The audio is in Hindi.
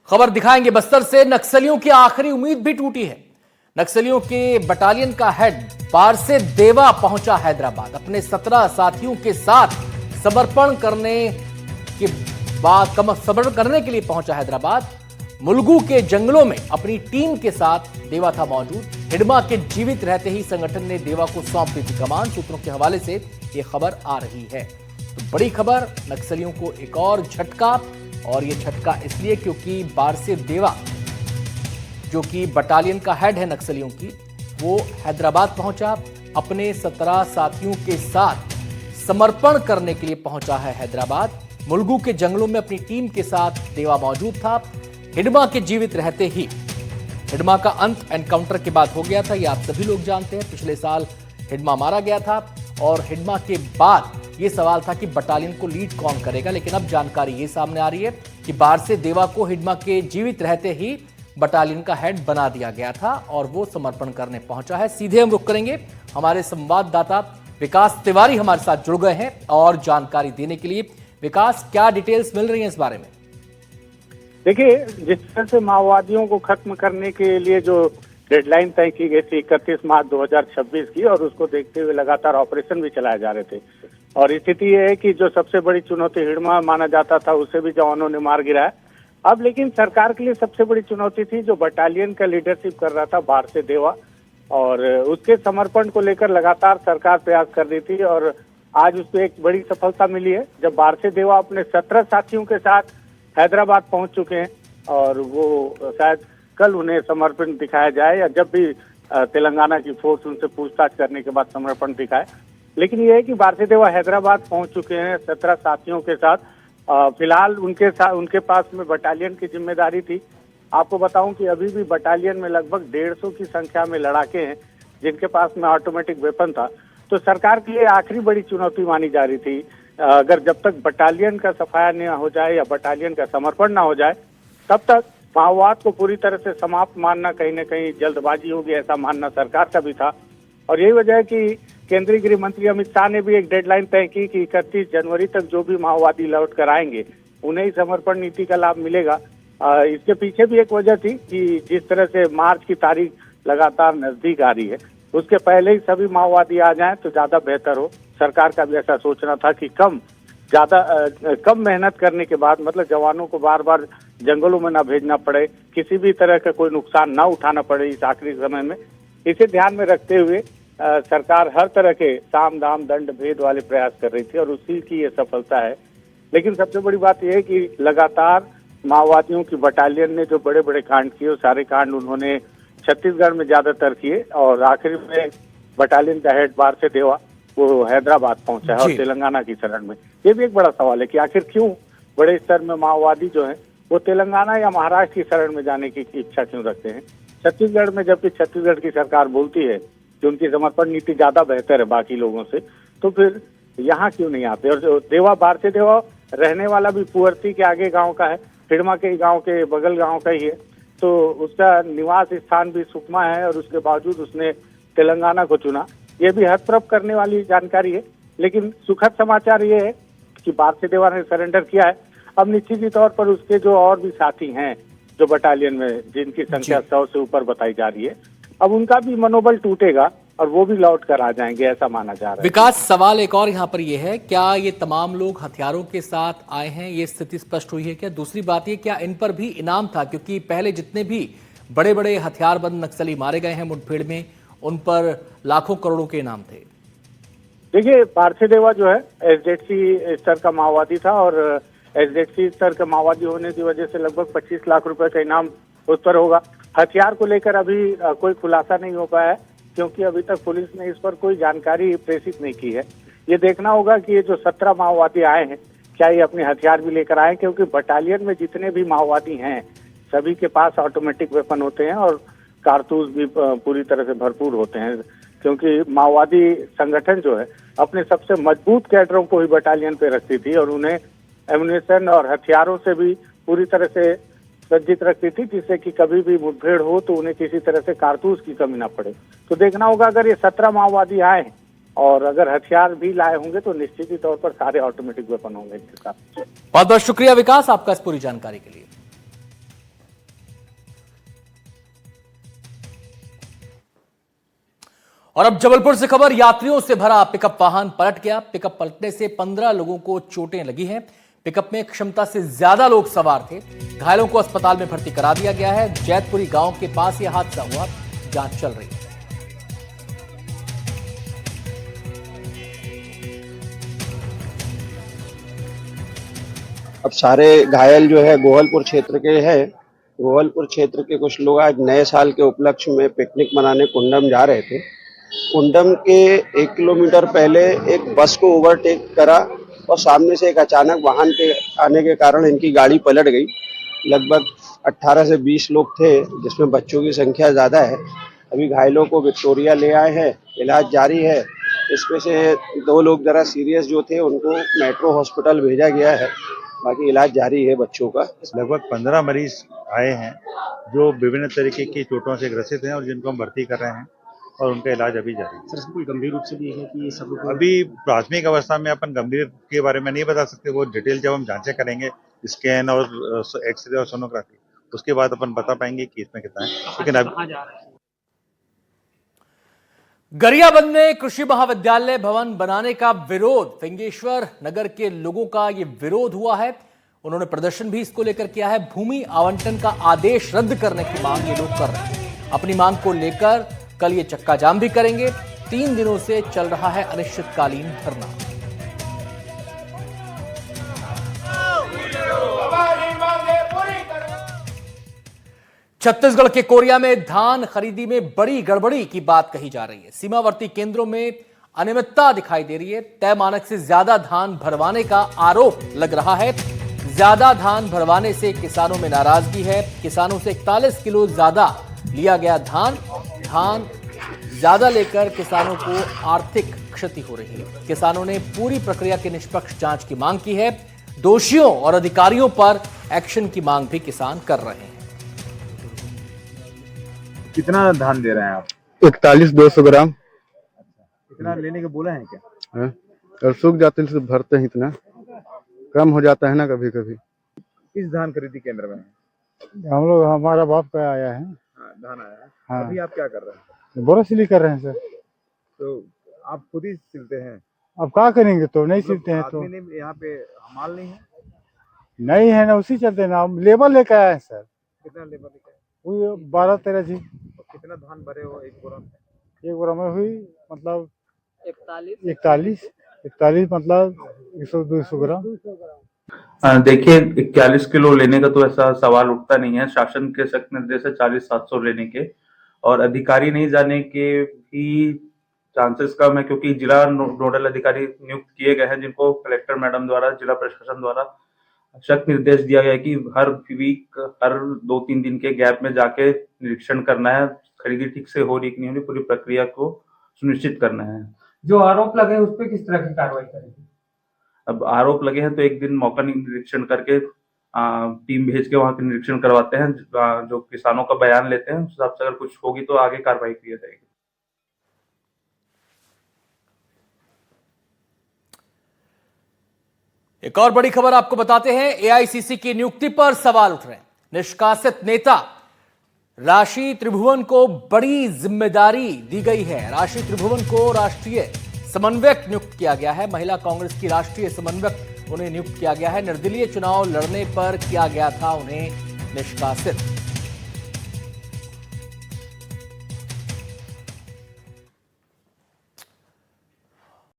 खबर दिखाएंगे बस्तर से। नक्सलियों की आखिरी उम्मीद भी टूटी है। नक्सलियों के बटालियन का हेड बारसे देवा पहुंचा हैदराबाद। अपने 17 साथियों के साथ समर्पण करने के लिए पहुंचा हैदराबाद। मुलुगु के जंगलों में अपनी टीम के साथ देवा था मौजूद। हिडमा के जीवित रहते ही संगठन ने देवा को सौंप दी थी कमान। सूत्रों के हवाले से यह खबर आ रही है। तो बड़ी खबर, नक्सलियों को एक और झटका, और यह झटका इसलिए क्योंकि बारसे देवा जो कि बटालियन का हेड है नक्सलियों की, वो हैदराबाद पहुंचा। अपने 17 साथियों के साथ समर्पण करने के लिए पहुंचा है हैदराबाद। मुलुगु के जंगलों में अपनी टीम के साथ देवा मौजूद था। हिडमा के जीवित रहते ही, हिडमा का अंत एनकाउंटर के बाद हो गया था, ये आप सभी लोग जानते हैं। पिछले साल हिडमा मारा गया था और हिडमा के बाद ये सवाल था कि बटालियन को लीड कौन करेगा। लेकिन अब जानकारी ये सामने आ रही है कि बारसे देवा को हिडमा के जीवित रहते ही बटालियन का हेड बना दिया गया था और वो समर्पण करने पहुंचा है। सीधे हम रुक करेंगे, हमारे संवाददाता विकास तिवारी हमारे साथ जुड़ गए हैं और जानकारी देने के लिए। विकास, क्या डिटेल्स मिल रही हैं इस बारे में? देखिए, जिस तरह से माओवादियों को खत्म करने के लिए जो डेडलाइन तय की गई थी 31 मार्च 2026 की, और उसको देखते हुए लगातार ऑपरेशन भी चलाए जा रहे थे। और स्थिति ये है कि जो सबसे बड़ी चुनौती हिडमा माना जाता था, उसे भी जवानों ने मार गिराया। अब लेकिन सरकार के लिए सबसे बड़ी चुनौती थी जो बटालियन का लीडरशिप कर रहा था बारसे देवा, और उसके समर्पण को लेकर लगातार सरकार प्रयास कर रही थी। और आज उसको एक बड़ी सफलता मिली है जब बारसे देवा अपने 17 साथियों के साथ हैदराबाद पहुंच चुके हैं। और वो शायद कल उन्हें समर्पण दिखाया जाए, या जब भी तेलंगाना की फोर्स उनसे पूछताछ करने के बाद समर्पण दिखाए। लेकिन ये है कि बारसे देवा हैदराबाद पहुंच चुके हैं 17 साथियों के साथ। फिलहाल उनके पास में बटालियन की जिम्मेदारी थी। आपको बताऊं कि अभी भी बटालियन में लगभग 150 की संख्या में लड़ाके हैं जिनके पास में ऑटोमेटिक वेपन था। तो सरकार के लिए आखिरी बड़ी चुनौती मानी जा रही थी। अगर जब तक बटालियन का सफाया न हो जाए या बटालियन का समर्पण ना हो जाए, तब तक माओवाद को पूरी तरह से समाप्त मानना कहीं न कहीं जल्दबाजी होगी, ऐसा मानना सरकार का भी था। और यही वजह है कि केंद्रीय गृह मंत्री अमित शाह ने भी एक डेडलाइन तय की कि 31 जनवरी तक जो भी माओवादी लौट कर आएंगे उन्हें ही समर्पण नीति का लाभ मिलेगा। इसके पीछे भी एक वजह थी कि जिस तरह से मार्च की तारीख लगातार नजदीक आ रही है, उसके पहले ही सभी माओवादी आ जाएं तो ज्यादा बेहतर हो। सरकार का भी ऐसा सोचना था कि कम मेहनत करने के बाद, मतलब जवानों को बार बार जंगलों में ना भेजना पड़े, किसी भी तरह का कोई नुकसान ना उठाना पड़े इस आखिरी समय में। इसे ध्यान में रखते हुए सरकार हर तरह के साम दाम दंड भेद वाले प्रयास कर रही थी और उसी की ये सफलता है। लेकिन सबसे बड़ी बात यह है कि लगातार माओवादियों की बटालियन ने जो बड़े बड़े कांड किए, सारे कांड उन्होंने छत्तीसगढ़ में ज्यादातर किए। और आखिर में बटालियन का हेड बारसे देवा वो हैदराबाद पहुंचा है और तेलंगाना की शरण में। ये भी एक बड़ा सवाल है कि आखिर क्यों बड़े स्तर में माओवादी जो है वो तेलंगाना या महाराष्ट्र की शरण में जाने की इच्छा क्यों रखते हैं छत्तीसगढ़ में, जबकि छत्तीसगढ़ की सरकार बोलती है कि उनकी समर्पण नीति ज्यादा बेहतर है बाकी लोगों से, तो फिर यहाँ क्यों नहीं आते? और जो देवा बारसे देवा रहने वाला भी पुअर्ती के आगे गांव का है, हिडमा के गांव के बगल गांव का ही है, तो उसका निवास स्थान भी सुकमा है और उसके बावजूद उसने तेलंगाना को चुना। ये भी हतप्रभ करने वाली जानकारी है। लेकिन सुखद समाचार ये है कि बारसे देवा ने सरेंडर किया है। अब निश्चित ही तौर पर उसके जो और भी साथी हैं जो बटालियन में, जिनकी संख्या 100 से ऊपर बताई जा रही है, अब उनका भी मनोबल टूटेगा और वो भी लौट कर आ जाएंगे, ऐसा माना जा रहा है। विकास, सवाल एक और यहाँ पर ये है, क्या ये तमाम लोग हथियारों के साथ आए हैं? ये स्थिति स्पष्ट हुई है क्या? दूसरी बात ये, क्या इन पर भी इनाम था? क्योंकि पहले जितने भी बड़े बड़े हथियारबंद नक्सली मारे गए हैं मुठभेड़ में, उन पर लाखों करोड़ों के इनाम थे। देखिए, बारसे देवा जो है एसजेडसी स्तर का माओवादी था और एसजेडसी स्तर का माओवादी होने की वजह से लगभग 25 लाख रुपए का इनाम उस पर होगा। हथियार को लेकर अभी कोई खुलासा नहीं हो पाया है क्योंकि अभी तक पुलिस ने इस पर कोई जानकारी प्रेषित नहीं की है। ये देखना होगा कि ये जो 17 माओवादी आए हैं, क्या ये अपने हथियार भी लेकर आए, क्योंकि बटालियन में जितने भी माओवादी हैं सभी के पास ऑटोमेटिक वेपन होते हैं और कारतूस भी पूरी तरह से भरपूर होते हैं। क्योंकि माओवादी संगठन जो है अपने सबसे मजबूत कैडरों को ही बटालियन पे रखती थी और उन्हें एम्युनिशन और हथियारों से भी पूरी तरह से सज्जित रखती थी, जिससे कि कभी भी मुठभेड़ हो तो उन्हें किसी तरह से कारतूस की कमी ना पड़े। तो देखना होगा, अगर ये 17 माओवादी आए और अगर हथियार भी लाए होंगे तो निश्चित ही तौर पर सारे ऑटोमेटिक वेपन होंगे इनके साथ। बहुत बहुत शुक्रिया विकास आपका इस पूरी जानकारी के लिए। और अब जबलपुर से खबर, यात्रियों से भरा पिकअप वाहन पलट गया। पिकअप पलटने से 15 लोगों को चोटें लगी हैं। पिकअप में क्षमता से ज्यादा लोग सवार थे। घायलों को अस्पताल में भर्ती करा दिया गया है। जैतपुरी गांव के पास यह हादसा हुआ, जांच चल रही है। अब सारे घायल जो है गोहलपुर क्षेत्र के हैं। गोहलपुर क्षेत्र के कुछ लोग आज नए साल के उपलक्ष्य में पिकनिक मनाने कुंडम जा रहे थे। कुंडम के 1 किलोमीटर पहले एक बस को ओवरटेक करा और सामने से एक अचानक वाहन के आने के कारण इनकी गाड़ी पलट गई। लगभग 18 से 20 लोग थे, जिसमें बच्चों की संख्या ज़्यादा है। अभी घायलों को विक्टोरिया ले आए हैं, इलाज जारी है। इसमें से 2 लोग ज़रा सीरियस जो थे उनको मेट्रो हॉस्पिटल भेजा गया है, बाकी इलाज जारी है बच्चों का। लगभग 15 मरीज आए हैं जो विभिन्न तरीके की चोटों से ग्रसित हैं और जिनको हम भर्ती कर रहे हैं और उनका इलाज अभी जारी है। सर, कोई गंभीर रूप से भी है कि ये सब लोग अभी प्राथमिक अवस्था में अपन गंभीर के बारे में नहीं बता सकते, वो डिटेल जब हम जांचें करेंगे, स्कैन और एक्सरे और सोनोग्राफी, उसके बाद अपन बता पाएंगे कि इसमें कितना है। लेकिन अभी कहाँ जा रहे हैं? गरियाबंद में कृषि महाविद्यालय भवन बनाने का विरोध, फिंगेश्वर नगर के लोगों का ये विरोध हुआ है। उन्होंने प्रदर्शन भी इसको लेकर किया है। भूमि आवंटन का आदेश रद्द करने की मांग ये लोग कर रहे हैं। अपनी मांग को लेकर कल ये चक्का जाम भी करेंगे। 3 दिनों से चल रहा है अनिश्चितकालीन धरना। छत्तीसगढ़ के कोरिया में धान खरीदी में बड़ी गड़बड़ी की बात कही जा रही है। सीमावर्ती केंद्रों में अनियमितता दिखाई दे रही है। तय मानक से ज्यादा धान भरवाने का आरोप लग रहा है। ज्यादा धान भरवाने से किसानों में नाराजगी है। किसानों से 41 किलो ज्यादा लिया गया धान ज्यादा लेकर किसानों को आर्थिक क्षति हो रही है। किसानों ने पूरी प्रक्रिया की निष्पक्ष जांच की मांग की है। दोषियों और अधिकारियों पर एक्शन की मांग भी किसान कर रहे हैं। कितना धान दे रहे हैं आप? 41-200 ग्राम। कितना लेने के बोला है क्या? है और सूख जाते हैं तो भरते हैं, इतना कम हो जाता है ना कभी कभी। किस धान खरीदी केंद्र में है? हम लोग, हमारा बाप का आया है। हाँ, धान आया है। हाँ। अभी आप क्या कर रहे हैं? बोरा सिली कर रहे हैं सर। तो आप खुद ही सिलते हैं? अब क्या करेंगे, तो नहीं सिलते हैं तो। आदमी ने यहाँ पे माल नहीं है? नहीं है ना, उसी चलते ना। हम लेबर लेकर आए हैं सर। कितना लेबर लेके आए? वो 12-13 जी। कितना धान भरे हो एक बोरा में? एक बोरा में हुई मतलब 41 मतलब 100-200 ग्राम। देखिए, 41 किलो लेने का तो ऐसा सवाल उठता नहीं है। शासन के सख्त निर्देश है 40-700 लेने के, और अधिकारी नहीं जाने के भी चांसेस कम है, क्योंकि जिला नोडल अधिकारी नियुक्त किए गए हैं, जिनको कलेक्टर मैडम द्वारा, जिला प्रशासन द्वारा सख्त निर्देश दिया गया है कि हर वीक, हर 2-3 दिन के गैप में जाके निरीक्षण करना है। खरीदी ठीक से हो रही कि नहीं हो रही, पूरी प्रक्रिया को सुनिश्चित करना है। जो आरोप लगे उस पर किस तरह की कार्रवाई करेगी? अब आरोप लगे हैं तो एक दिन मौका निरीक्षण करके टीम भेज के वहां निरीक्षण करवाते हैं। जो किसानों का बयान लेते हैं, उस हिसाब से अगर कुछ होगी तो आगे कार्रवाई की जाएगी। एक और बड़ी खबर आपको बताते हैं। एआईसीसी की नियुक्ति पर सवाल उठ रहे हैं। निष्कासित नेता राशि त्रिभुवन को बड़ी जिम्मेदारी दी गई है। राशि त्रिभुवन को राष्ट्रीय समन्वयक नियुक्त किया गया है। महिला कांग्रेस की राष्ट्रीय समन्वयक उन्हें नियुक्त किया गया है। निर्दलीय चुनाव लड़ने पर किया गया था उन्हें निष्कासित।